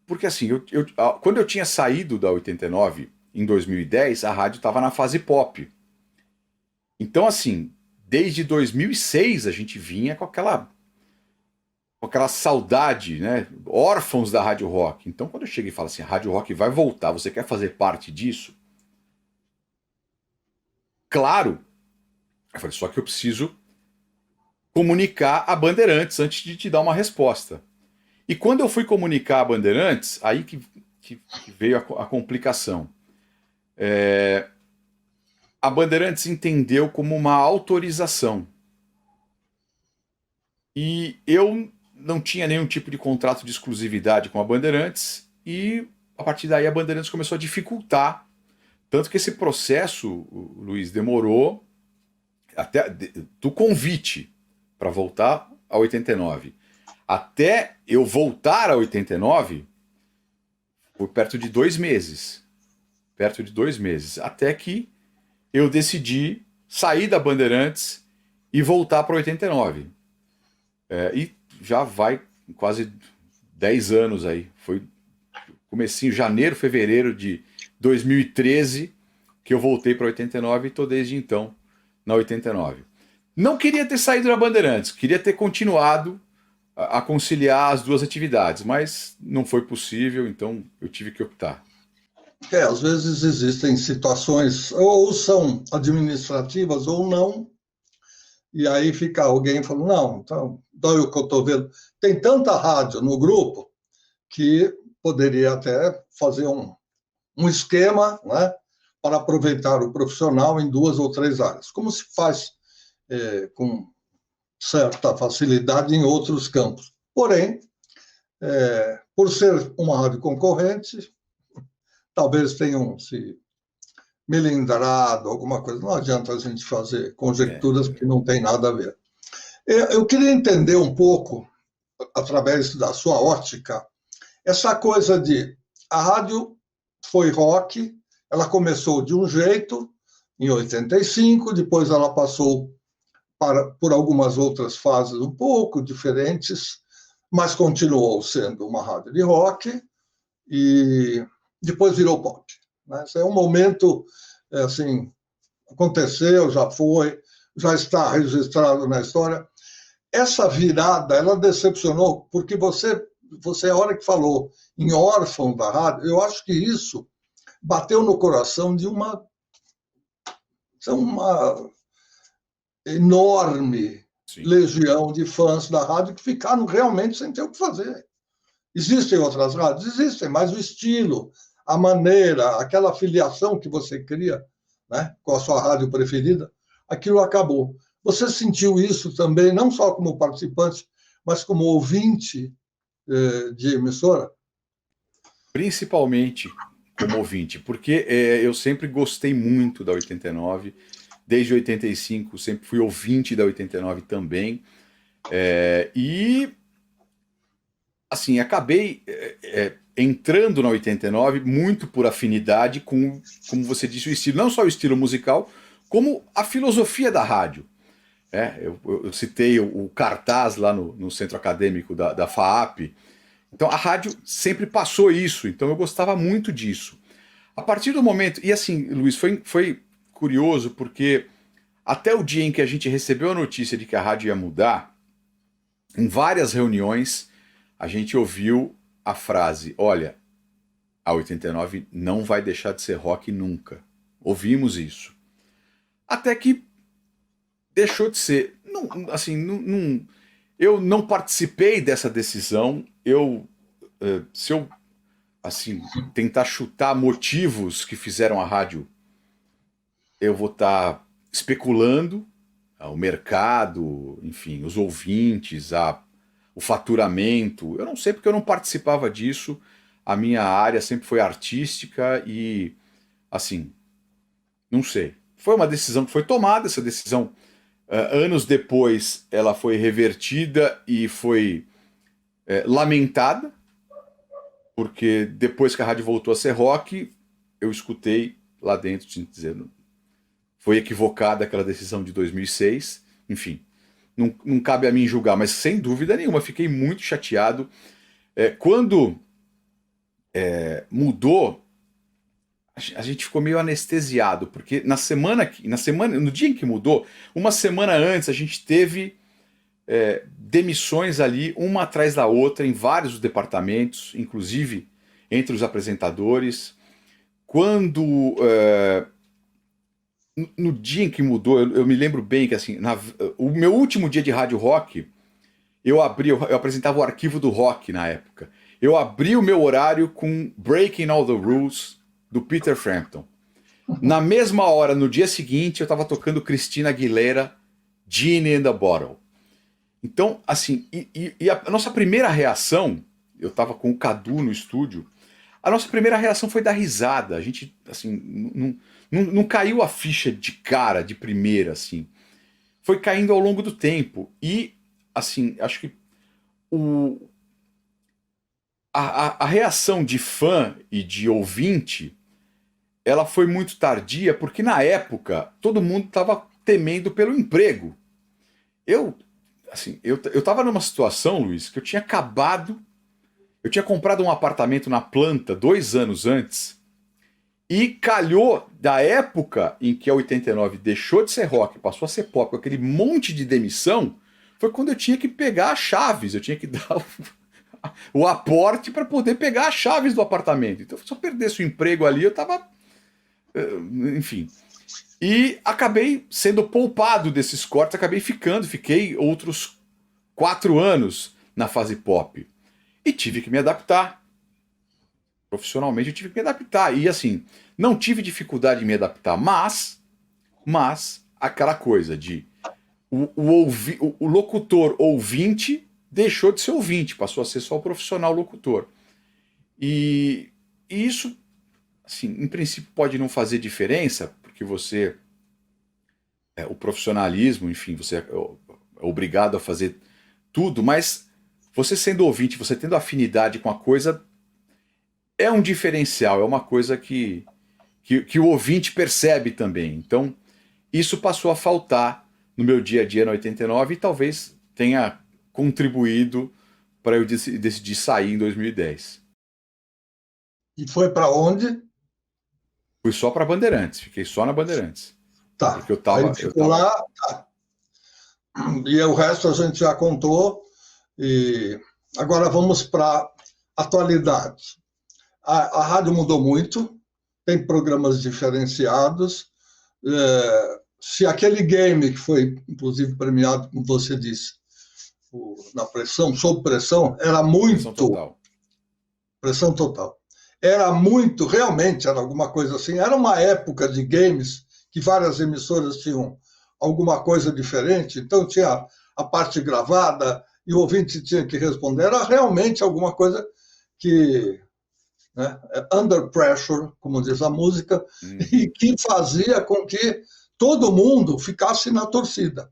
porque assim, quando eu tinha saído da 89 em 2010, a rádio estava na fase pop. Então assim, desde 2006 a gente vinha com aquela saudade, né? Órfãos da Rádio Rock. Então quando eu cheguei e falo assim, a Rádio Rock vai voltar, você quer fazer parte disso? Claro. Eu falei, só que eu preciso comunicar a Bandeirantes antes de te dar uma resposta. E quando eu fui comunicar a Bandeirantes, aí que veio a complicação. A Bandeirantes entendeu como uma autorização. E eu não tinha nenhum tipo de contrato de exclusividade com a Bandeirantes, e a partir daí a Bandeirantes começou a dificultar. Tanto que esse processo, Luiz, demorou até do convite para voltar a 89. Até eu voltar a 89, foi perto de 2 meses. Perto de 2 meses. Até que eu decidi sair da Bandeirantes e voltar para 89. E já vai quase 10 anos aí. Foi comecinho, janeiro, fevereiro de 2013, que eu voltei para 89 e estou desde então na 89. Não queria ter saído da Bandeirantes, queria ter continuado a conciliar as duas atividades, mas não foi possível, então eu tive que optar. Às vezes existem situações, ou são administrativas ou não, e aí fica alguém falando, não, então, dói o cotovelo. Tem tanta rádio no grupo que poderia até fazer um esquema, né, para aproveitar o profissional em 2 ou 3 áreas, como se faz com certa facilidade em outros campos. Porém, por ser uma rádio concorrente, talvez tenham se melindrado, alguma coisa. Não adianta a gente fazer conjecturas que não tem nada a ver. Eu queria entender um pouco, através da sua ótica, essa coisa de a rádio foi rock, ela começou de um jeito, em 85, depois ela passou por algumas outras fases um pouco diferentes, mas continuou sendo uma rádio de rock e depois virou pop. Né? Esse é um momento, assim, aconteceu, já foi, já está registrado na história. Essa virada, ela decepcionou, porque você a hora que falou em órfão da rádio, eu acho que isso bateu no coração de uma enorme legião de fãs da rádio que ficaram realmente sem ter o que fazer. Existem outras rádios? Existem, mas o estilo, a maneira, aquela filiação que você cria, né, com a sua rádio preferida, aquilo acabou. Você sentiu isso também, não só como participante, mas como ouvinte de emissora? Principalmente como ouvinte, porque eu sempre gostei muito da 89. desde 85, sempre fui ouvinte da 89 também. E, assim, acabei entrando na 89 muito por afinidade com, como você disse, o estilo, não só o estilo musical, como a filosofia da rádio. Eu citei o cartaz lá no centro acadêmico da FAAP. Então a rádio sempre passou isso, então eu gostava muito disso. A partir do momento, e assim, Luiz, foi curioso, porque até o dia em que a gente recebeu a notícia de que a rádio ia mudar, em várias reuniões, a gente ouviu a frase: olha, a 89 não vai deixar de ser rock nunca. Ouvimos isso. Até que deixou de ser. Não, assim, eu não participei dessa decisão. Se eu assim, tentar chutar motivos que fizeram a rádio, eu vou estar especulando. O mercado, enfim, os ouvintes, o faturamento. Eu não sei, porque eu não participava disso. A minha área sempre foi artística e, assim, não sei. Foi uma decisão que foi tomada, essa decisão, anos depois, ela foi revertida e foi lamentada, porque depois que a rádio voltou a ser rock, eu escutei lá dentro dizendo: foi equivocada aquela decisão de 2006, enfim, não cabe a mim julgar, mas sem dúvida nenhuma, fiquei muito chateado. Quando mudou, a gente ficou meio anestesiado, porque no dia em que mudou, uma semana antes, a gente teve demissões ali, uma atrás da outra, em vários departamentos, inclusive entre os apresentadores. Quando no dia em que mudou, eu me lembro bem que, assim, o meu último dia de rádio rock, eu apresentava o Arquivo do Rock na época. Eu abri o meu horário com Breaking All the Rules, do Peter Frampton. Na mesma hora, no dia seguinte, eu estava tocando Christina Aguilera, Genie in the Bottle. Então, assim, e a nossa primeira reação, eu estava com o Cadu no estúdio, a nossa primeira reação foi dar risada. A gente, assim, não caiu a ficha de cara, de primeira, assim. Foi caindo ao longo do tempo. E, assim, acho que a reação de fã e de ouvinte, ela foi muito tardia, porque na época todo mundo estava temendo pelo emprego. Eu estava numa situação, Luiz, que eu tinha comprado um apartamento na planta 2 anos antes, e calhou da época em que a 89 deixou de ser rock, passou a ser pop, com aquele monte de demissão, foi quando eu tinha que pegar as chaves, eu tinha que dar o aporte para poder pegar as chaves do apartamento. Então, se eu perdesse o emprego ali, eu estava... Enfim. E acabei sendo poupado desses cortes, fiquei outros 4 anos na fase pop. E tive que me adaptar. Profissionalmente eu tive que me adaptar. E assim, não tive dificuldade em me adaptar, mas aquela coisa de o locutor ouvinte deixou de ser ouvinte, passou a ser só o profissional locutor. E isso, assim, em princípio pode não fazer diferença, porque você... o profissionalismo, enfim, você é obrigado a fazer tudo, mas você sendo ouvinte, você tendo afinidade com a coisa, é um diferencial, é uma coisa que o ouvinte percebe também. Então, isso passou a faltar no meu dia a dia na 89 e talvez tenha contribuído para eu decidir sair em 2010. E foi para onde? Fui só para Bandeirantes, fiquei só na Bandeirantes. Tá. Porque eu tava lá, tá. E o resto a gente já contou. E agora vamos para a atualidade. A rádio mudou muito, tem programas diferenciados. Se aquele game que foi, inclusive, premiado, como você disse, na pressão, sob pressão, era muito... Pressão total. Pressão total. Era muito, realmente, era alguma coisa assim. Era uma época de games que várias emissoras tinham alguma coisa diferente, então tinha a parte gravada e o ouvinte tinha que responder. Era realmente alguma coisa que... Né, under pressure, como diz a música, e que fazia com que todo mundo ficasse na torcida.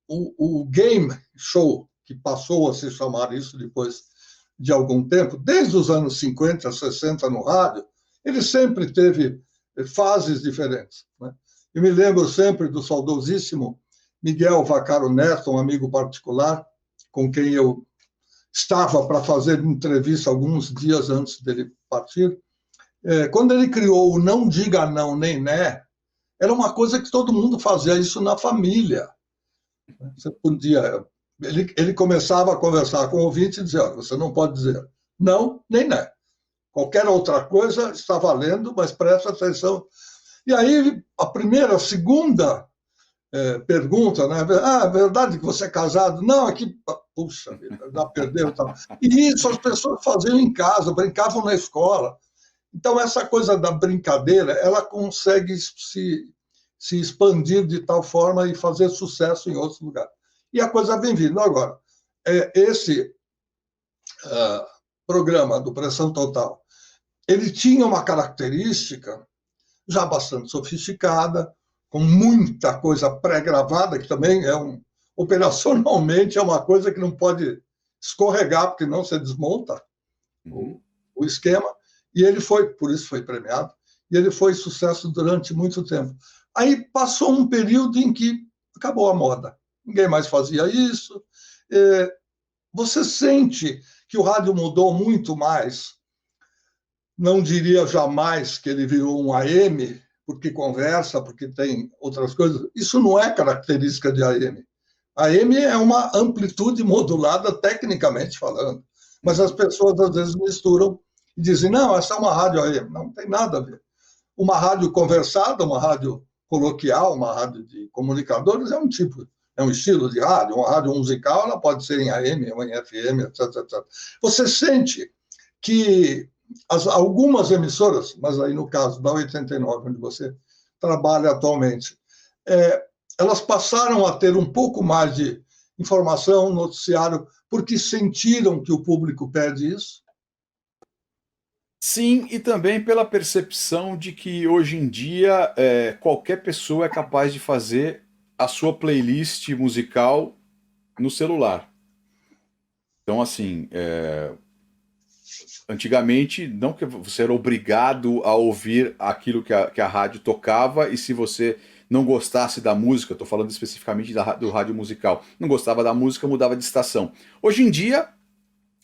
O game show, que passou a se chamar isso depois de algum tempo, desde os anos 50, 60 no rádio, ele sempre teve fases diferentes, né? Eu me lembro sempre do saudosíssimo Miguel Vaccaro Neto, um amigo particular, com quem eu estava para fazer entrevista alguns dias antes dele partir. Quando ele criou o Não Diga Não Nem Né, era uma coisa que todo mundo fazia isso na família. Você podia... Ele começava a conversar com o ouvinte e dizia: olha, você não pode dizer não nem né. Qualquer outra coisa está valendo, mas presta atenção. E aí, a segunda pergunta, né? Ah, é verdade que você é casado? Não, aqui, puxa vida, já perdeu e tal. E isso as pessoas faziam em casa, brincavam na escola. Então, essa coisa da brincadeira, ela consegue se expandir de tal forma e fazer sucesso em outros lugares. E a coisa vem vindo. Agora, esse programa do Pressão Total, ele tinha uma característica já bastante sofisticada, com muita coisa pré-gravada, que também operacionalmente é uma coisa que não pode escorregar, porque não se desmonta o esquema. E ele por isso foi premiado, e ele foi sucesso durante muito tempo. Aí passou um período em que acabou a moda. Ninguém mais fazia isso. Você sente que o rádio mudou muito mais. Não diria jamais que ele virou um AM, porque conversa, porque tem outras coisas. Isso não é característica de AM. AM é uma amplitude modulada, tecnicamente falando. Mas as pessoas, às vezes, misturam e dizem: não, essa é uma rádio AM. Não tem nada a ver. Uma rádio conversada, uma rádio coloquial, uma rádio de comunicadores é um estilo de rádio. Uma rádio musical, ela pode ser em AM ou em FM, etc, etc. Você sente que algumas emissoras, mas aí no caso da 89, onde você trabalha atualmente, elas passaram a ter um pouco mais de informação, noticiário, porque sentiram que o público pede isso? Sim, e também pela percepção de que hoje em dia qualquer pessoa é capaz de fazer a sua playlist musical no celular. Então, assim, antigamente, não que você era obrigado a ouvir aquilo que a rádio tocava, e se você não gostasse da música, estou falando especificamente do rádio musical, não gostava da música, mudava de estação. Hoje em dia,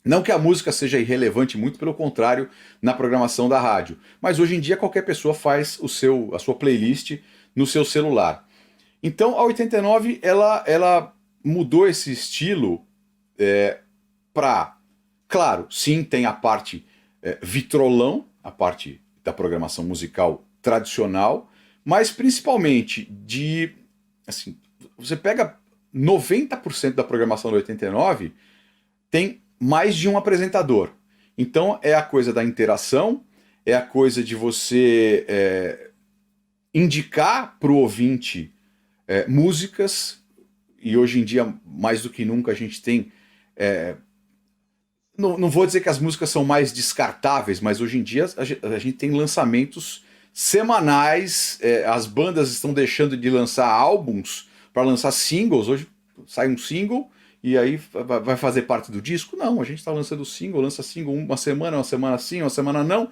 não que a música seja irrelevante, muito pelo contrário, na programação da rádio, mas hoje em dia qualquer pessoa faz a sua playlist no seu celular. Então a 89 ela mudou esse estilo para... Claro, sim, tem a parte vitrolão, a parte da programação musical tradicional, mas principalmente assim, você pega 90% da programação do 89, tem mais de um apresentador. Então é a coisa da interação, é a coisa de você indicar para o ouvinte músicas, e hoje em dia, mais do que nunca, a gente tem... Não vou dizer que as músicas são mais descartáveis, mas hoje em dia a gente tem lançamentos semanais, as bandas estão deixando de lançar álbuns para lançar singles. Hoje sai um single e aí vai fazer parte do disco? Não, a gente está lançando single, lança single uma semana sim, uma semana não.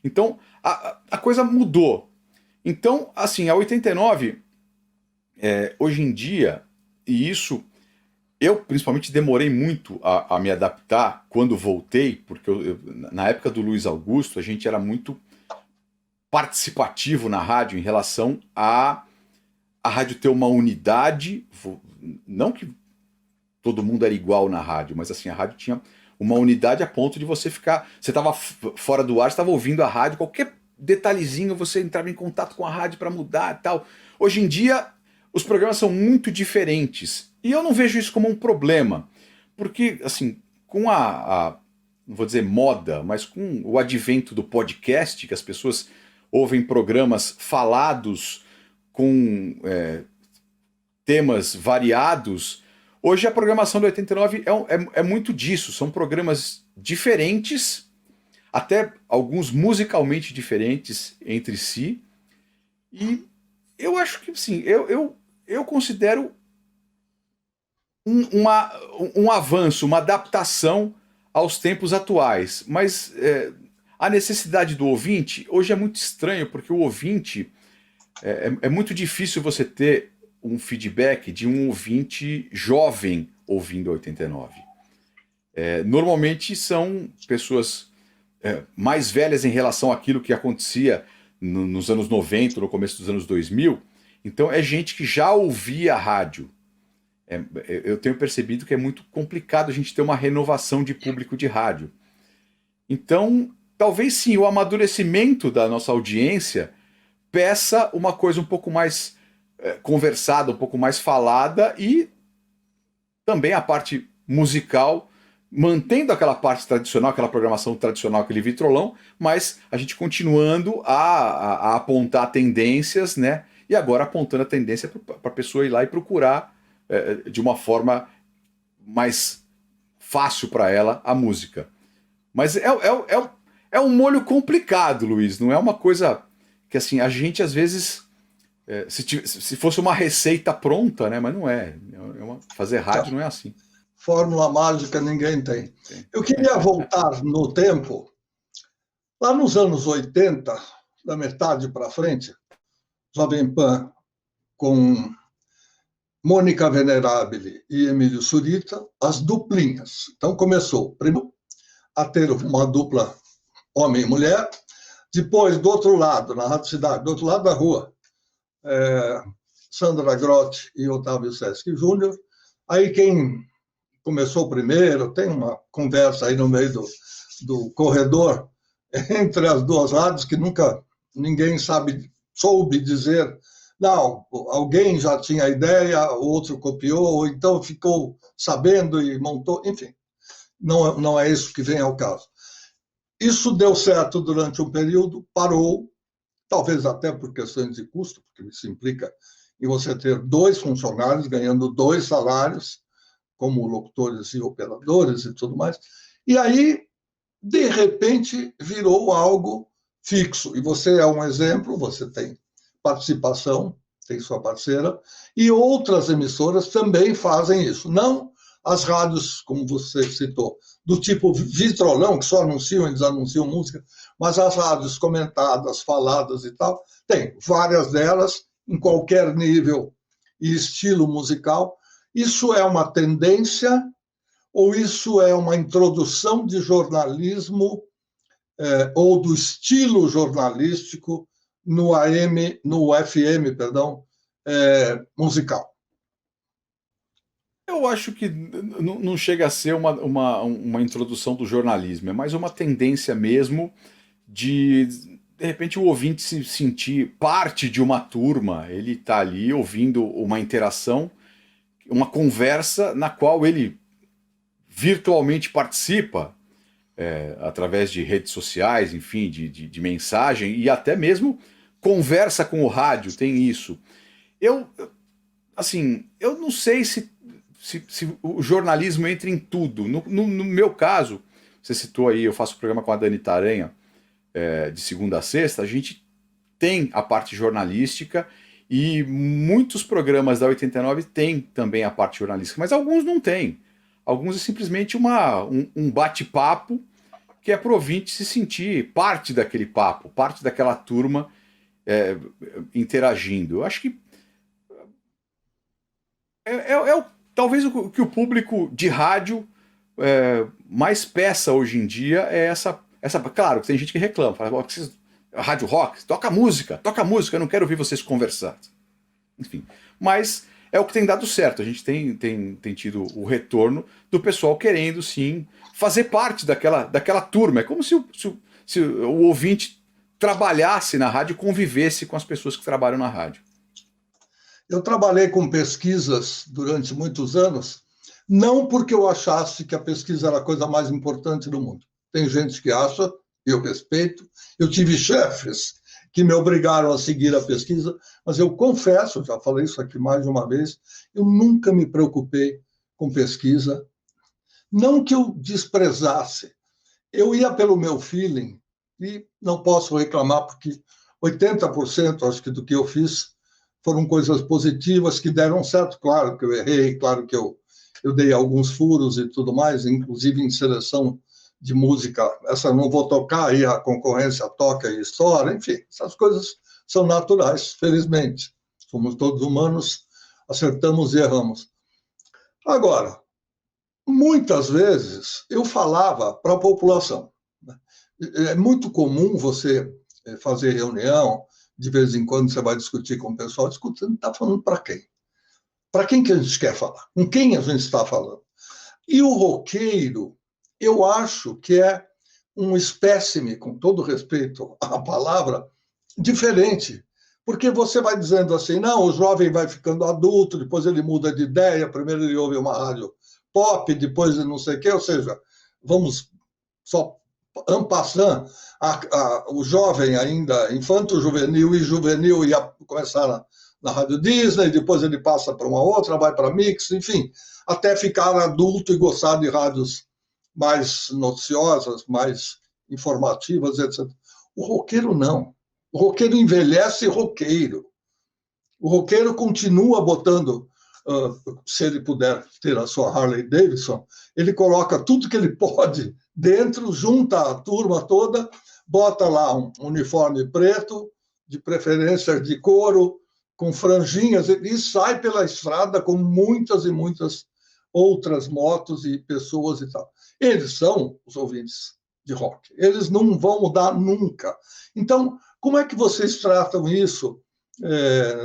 Então a coisa mudou. Então, assim, a 89, hoje em dia, e isso... Eu, principalmente, demorei muito a me adaptar quando voltei, porque na época do Luiz Augusto, a gente era muito participativo na rádio em relação a rádio ter uma unidade, não que todo mundo era igual na rádio, mas assim, a rádio tinha uma unidade a ponto de você ficar... Você estava fora do ar, estava ouvindo a rádio, qualquer detalhezinho você entrava em contato com a rádio para mudar e tal. Hoje em dia, os programas são muito diferentes. E eu não vejo isso como um problema, porque, assim, com não vou dizer moda, mas com o advento do podcast, que as pessoas ouvem programas falados com temas variados, hoje a programação do 89 é muito disso, são programas diferentes, até alguns musicalmente diferentes entre si, e eu acho que sim, eu considero um avanço, uma adaptação aos tempos atuais. Mas a necessidade do ouvinte, hoje é muito estranho, porque o ouvinte, é muito difícil você ter um feedback de um ouvinte jovem ouvindo 89. Normalmente são pessoas mais velhas em relação àquilo que acontecia nos anos 90, no começo dos anos 2000. Então é gente que já ouvia rádio. Eu tenho percebido que é muito complicado a gente ter uma renovação de público de rádio. Então, talvez sim, o amadurecimento da nossa audiência peça uma coisa um pouco mais conversada, um pouco mais falada, e também a parte musical, mantendo aquela parte tradicional, aquela programação tradicional, aquele vitrolão, mas a gente continuando a apontar tendências, né? E agora apontando a tendência para a pessoa ir lá e procurar de uma forma mais fácil para ela a música. Mas é um molho complicado, Luiz. Não é uma coisa que assim a gente às vezes se fosse uma receita pronta, né? Mas não é. Fazer rádio não é assim. Fórmula mágica ninguém tem. Eu queria voltar no tempo, lá nos anos 80, da metade para frente, Jovem Pan com Mônica Venerabile e Emílio Surita, as duplinhas. Então começou, primeiro, a ter uma dupla homem e mulher, depois, do outro lado, na Rádio Cidade, do outro lado da rua, Sandra Grotti e Otávio Seschi Júnior. Aí quem começou primeiro, tem uma conversa aí no meio do corredor entre as duas rádios que nunca ninguém soube dizer. Não, alguém já tinha a ideia, o outro copiou, ou então ficou sabendo e montou, enfim. Não é isso que vem ao caso. Isso deu certo durante um período, parou, talvez até por questões de custo, porque isso implica em você ter 2 funcionários ganhando 2 salários, como locutores e operadores e tudo mais. E aí, de repente, virou algo fixo. E você é um exemplo, você tem participação, tem sua parceira, e outras emissoras também fazem isso. Não as rádios, como você citou, do tipo vitrolão, que só anunciam e desanunciam música, mas as rádios comentadas, faladas e tal, tem várias delas, em qualquer nível e estilo musical. Isso é uma tendência ou isso é uma introdução de jornalismo ou do estilo jornalístico no FM, musical? Eu acho que não chega a ser uma introdução do jornalismo, é mais uma tendência mesmo de repente, o ouvinte se sentir parte de uma turma, ele está ali ouvindo uma interação, uma conversa na qual ele virtualmente participa, através de redes sociais, enfim, de mensagem, e até mesmo conversa com o rádio, tem isso. Eu não sei se o jornalismo entra em tudo. No meu caso, você citou aí, eu faço programa com a Dani Taranha, de segunda a sexta, a gente tem a parte jornalística e muitos programas da 89 têm também a parte jornalística, mas alguns não têm. Alguns é simplesmente um bate-papo que é para o ouvinte se sentir parte daquele papo, parte daquela turma interagindo. Eu acho que talvez o que o público de rádio mais peça hoje em dia é essa. Claro, tem gente que reclama, fala, rádio rock, toca música, eu não quero ouvir vocês conversar. Enfim, mas é o que tem dado certo. A gente tem tido o retorno do pessoal querendo, sim, fazer parte daquela turma. É como se o ouvinte trabalhasse na rádio e convivesse com as pessoas que trabalham na rádio. Eu trabalhei com pesquisas durante muitos anos, não porque eu achasse que a pesquisa era a coisa mais importante do mundo. Tem gente que acha, eu respeito. Eu tive chefes que me obrigaram a seguir a pesquisa, mas eu confesso, já falei isso aqui mais de uma vez, eu nunca me preocupei com pesquisa. Não que eu desprezasse, eu ia pelo meu feeling, e não posso reclamar, porque 80%, acho que, do que eu fiz foram coisas positivas que deram certo. Claro que eu errei, claro que eu dei alguns furos e tudo mais, inclusive em seleção de música. Essa eu não vou tocar, aí a concorrência toca e estoura, enfim, essas coisas são naturais, felizmente. Somos todos humanos, acertamos e erramos. Agora, muitas vezes eu falava para a população. É muito comum você fazer reunião, de vez em quando você vai discutir com o pessoal, escuta, você não está falando para quem? Para quem que a gente quer falar? Com quem a gente está falando? E o roqueiro, eu acho que é um espécime, com todo respeito à palavra, diferente. Porque você vai dizendo assim, não, o jovem vai ficando adulto, depois ele muda de ideia, primeiro ele ouve uma rádio pop, depois não sei o quê, ou seja, vamos só en passant, o jovem ainda, infanto-juvenil e juvenil ia começar na Rádio Disney, depois ele passa para uma outra, vai para Mix, enfim, até ficar adulto e gostar de rádios mais noticiosas, mais informativas, etc. O roqueiro não. O roqueiro envelhece roqueiro. O roqueiro continua botando, se ele puder ter a sua Harley Davidson, ele coloca tudo que ele pode dentro, junta a turma toda, bota lá um uniforme preto, de preferência de couro, com franjinhas, e sai pela estrada com muitas e muitas outras motos e pessoas e tal. Eles são os ouvintes de rock. Eles não vão mudar nunca. Então, como é que vocês tratam isso?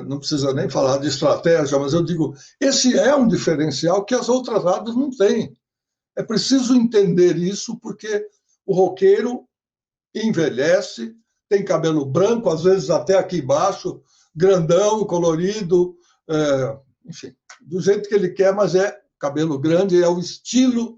Não precisa nem falar de estratégia, mas eu digo, esse é um diferencial que as outras rádios não têm. É preciso entender isso, porque o roqueiro envelhece, tem cabelo branco, às vezes até aqui embaixo, grandão, colorido, enfim, do jeito que ele quer, mas é cabelo grande, é o estilo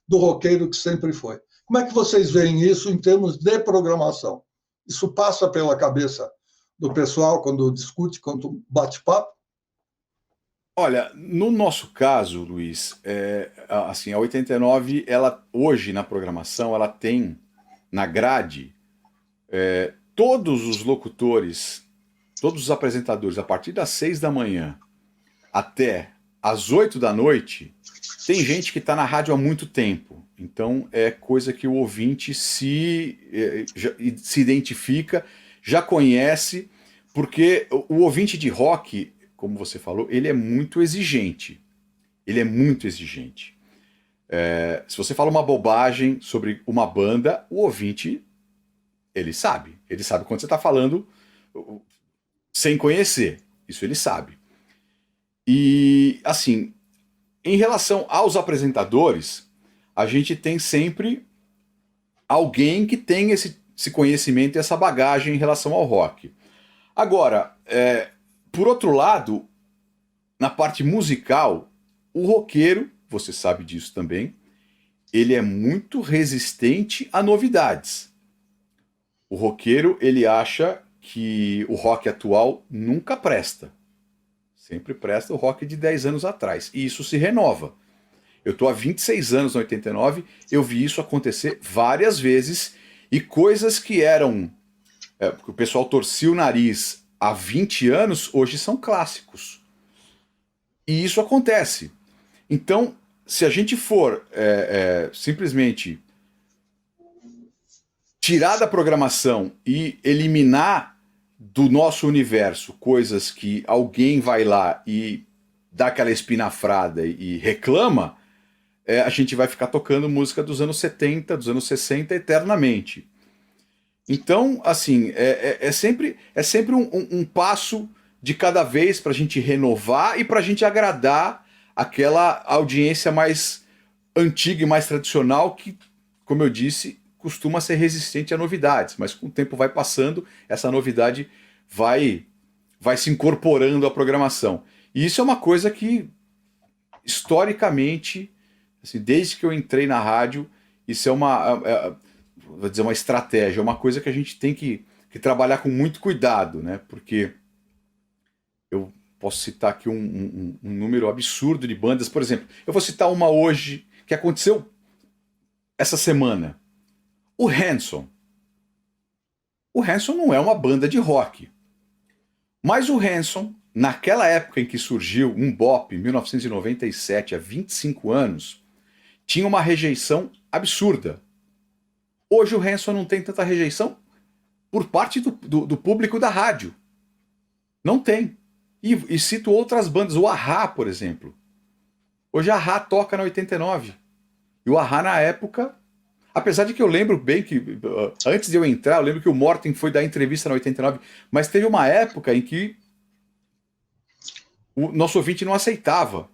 do roqueiro que sempre foi. Como é que vocês veem isso em termos de programação? Isso passa pela cabeça do pessoal quando discute, quando bate-papo? Olha, no nosso caso, Luiz, assim, a 89, ela hoje na programação, ela tem na grade todos os locutores, todos os apresentadores, a partir das 6 da manhã até às 8 da noite, tem gente que está na rádio há muito tempo. Então é coisa que o ouvinte se identifica, já conhece, porque o ouvinte de rock, como você falou, ele é muito exigente. Ele é muito exigente. Se você fala uma bobagem sobre uma banda, o ouvinte, ele sabe. Ele sabe quando você está falando sem conhecer. Isso ele sabe. E, assim, em relação aos apresentadores, a gente tem sempre alguém que tem esse conhecimento e essa bagagem em relação ao rock. Agora, por outro lado, na parte musical, o roqueiro, você sabe disso também, ele é muito resistente a novidades. O roqueiro, ele acha que o rock atual nunca presta. Sempre presta o rock de 10 anos atrás. E isso se renova. Eu estou há 26 anos na 89, eu vi isso acontecer várias vezes, e coisas que eram... porque o pessoal torcia o nariz há 20 anos, hoje são clássicos. E isso acontece. Então, se a gente for simplesmente tirar da programação e eliminar do nosso universo coisas que alguém vai lá e dá aquela espinafrada e reclama, a gente vai ficar tocando música dos anos 70, dos anos 60 eternamente. Então, assim, é sempre um passo de cada vez para a gente renovar e para a gente agradar aquela audiência mais antiga e mais tradicional que, como eu disse, costuma ser resistente a novidades, mas com o tempo vai passando, essa novidade vai se incorporando à programação. E isso é uma coisa que, historicamente, assim, desde que eu entrei na rádio, isso é vou dizer, uma estratégia, é uma coisa que a gente tem que trabalhar com muito cuidado, né? Porque eu posso citar aqui um número absurdo de bandas. Por exemplo, eu vou citar uma hoje que aconteceu essa semana. O Hanson. O Hanson não é uma banda de rock. Mas o Hanson naquela época em que surgiu um bop, em 1997, há 25 anos, tinha uma rejeição absurda. Hoje o Hanson não tem tanta rejeição por parte do público da rádio. Não tem. E cito outras bandas, o A-Ha, por exemplo. Hoje a A-Ha toca na 89. E o A-Ha na época, apesar de que eu lembro bem que, antes de eu entrar, eu lembro que o Morten foi dar entrevista na 89, mas teve uma época em que o nosso ouvinte não aceitava.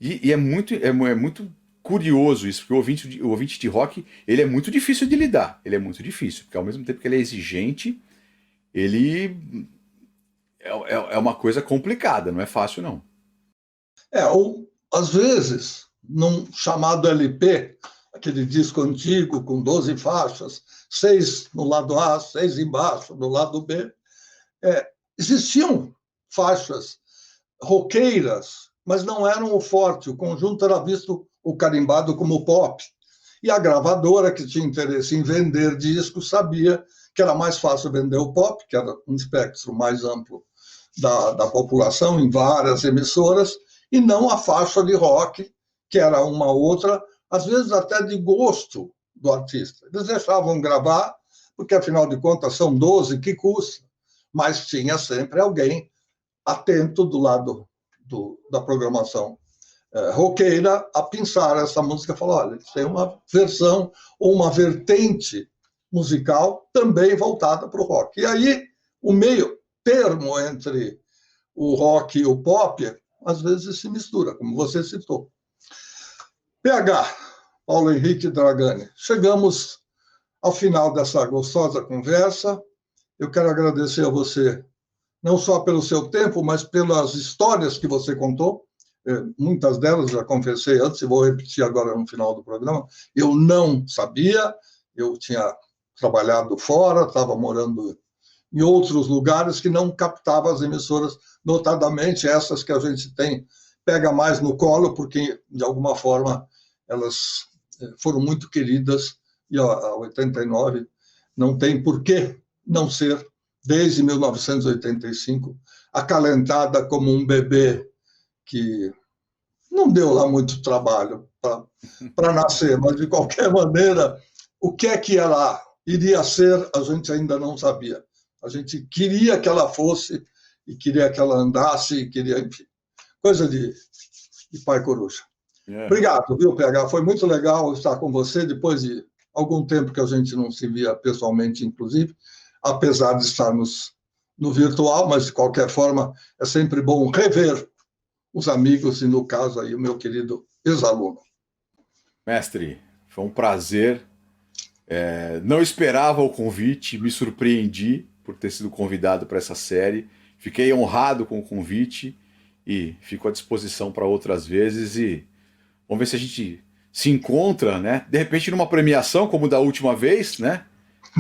E é muito curioso isso, porque o ouvinte de rock, ele é muito difícil de lidar. Ele é muito difícil, porque ao mesmo tempo que ele é exigente, ele é uma coisa complicada, não é fácil, não. Ou às vezes, num chamado LP, aquele disco antigo com 12 faixas, 6 no lado A, 6 embaixo, no lado B, existiam faixas roqueiras, mas não eram o forte. O conjunto era visto, o carimbado, como pop. E a gravadora, que tinha interesse em vender discos, sabia que era mais fácil vender o pop, que era um espectro mais amplo da população, em várias emissoras, e não a faixa de rock, que era uma outra, às vezes até de gosto do artista. Eles deixavam gravar, porque afinal de contas são 12 que custa, mas tinha sempre alguém atento do lado da programação roqueira a pensar essa música e falar, olha, tem uma versão ou uma vertente musical também voltada para o rock. E aí, o meio termo entre o rock e o pop, às vezes se mistura, como você citou. PH, Paulo Henrique Dragani, chegamos ao final dessa gostosa conversa. Eu quero agradecer a você, não só pelo seu tempo, mas pelas histórias que você contou. Muitas delas já confessei antes, e vou repetir agora no final do programa. Eu não sabia, eu tinha trabalhado fora, estava morando em outros lugares que não captavam as emissoras, notadamente essas que a gente pega mais no colo, porque, de alguma forma, elas foram muito queridas, e a 89 não tem por que não ser, desde 1985, acalentada como um bebê que não deu lá muito trabalho para nascer, mas, de qualquer maneira, o que é que ela iria ser, a gente ainda não sabia. A gente queria que ela fosse, e queria que ela andasse, e queria, enfim, coisa de pai coruja. Obrigado, viu, PH? Foi muito legal estar com você, depois de algum tempo que a gente não se via pessoalmente, inclusive, apesar de estarmos no virtual, mas, de qualquer forma, é sempre bom rever os amigos e, no caso, aí, o meu querido ex-aluno. Mestre, foi um prazer. Não esperava o convite, me surpreendi por ter sido convidado para essa série. Fiquei honrado com o convite e fico à disposição para outras vezes. E vamos ver se a gente se encontra, né? De repente, numa premiação, como da última vez, né?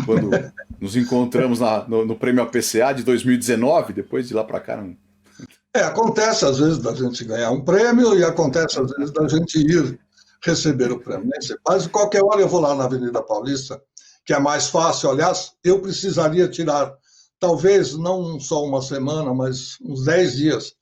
Quando nos encontramos no Prêmio APCA de 2019, depois de lá para cá. Não... Acontece às vezes da gente ganhar um prêmio e acontece às vezes da gente ir receber o prêmio. Mas qualquer hora eu vou lá na Avenida Paulista, que é mais fácil. Aliás, eu precisaria tirar, talvez não só uma semana, mas uns 10 dias,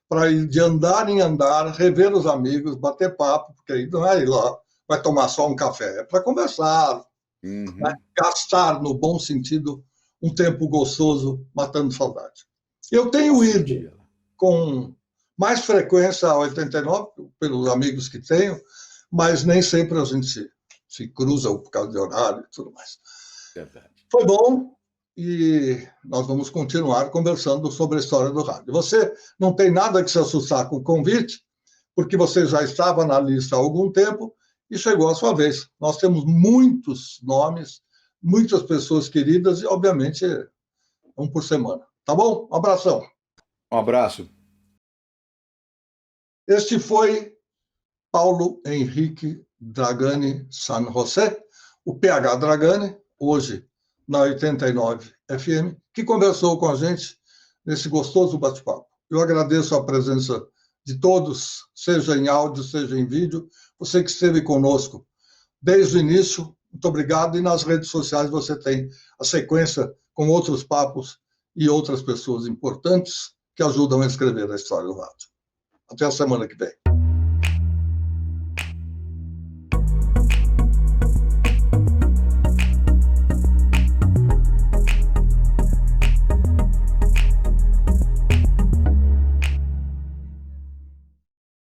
para ir de andar em andar, rever os amigos, bater papo, porque aí não é ir lá, vai tomar só um café, é para conversar, né? Gastar, no bom sentido, um tempo gostoso, matando saudade. Eu tenho ido com mais frequência a 89, pelos amigos que tenho, mas nem sempre a gente se cruza por causa de horário e tudo mais. Verdade. Foi bom e nós vamos continuar conversando sobre a história do rádio. Você não tem nada que se assustar com o convite, porque você já estava na lista há algum tempo e chegou a sua vez. Nós temos muitos nomes, muitas pessoas queridas e, obviamente, um por semana. Tá bom? Um abração. Um abraço. Este foi Paulo Henrique Dragani San José, o PH Dragani, hoje na 89 FM, que conversou com a gente nesse gostoso bate-papo. Eu agradeço a presença de todos, seja em áudio, seja em vídeo, você que esteve conosco desde o início, muito obrigado, e nas redes sociais você tem a sequência com outros papos e outras pessoas importantes que ajudam a escrever a história do rádio. Até a semana que vem.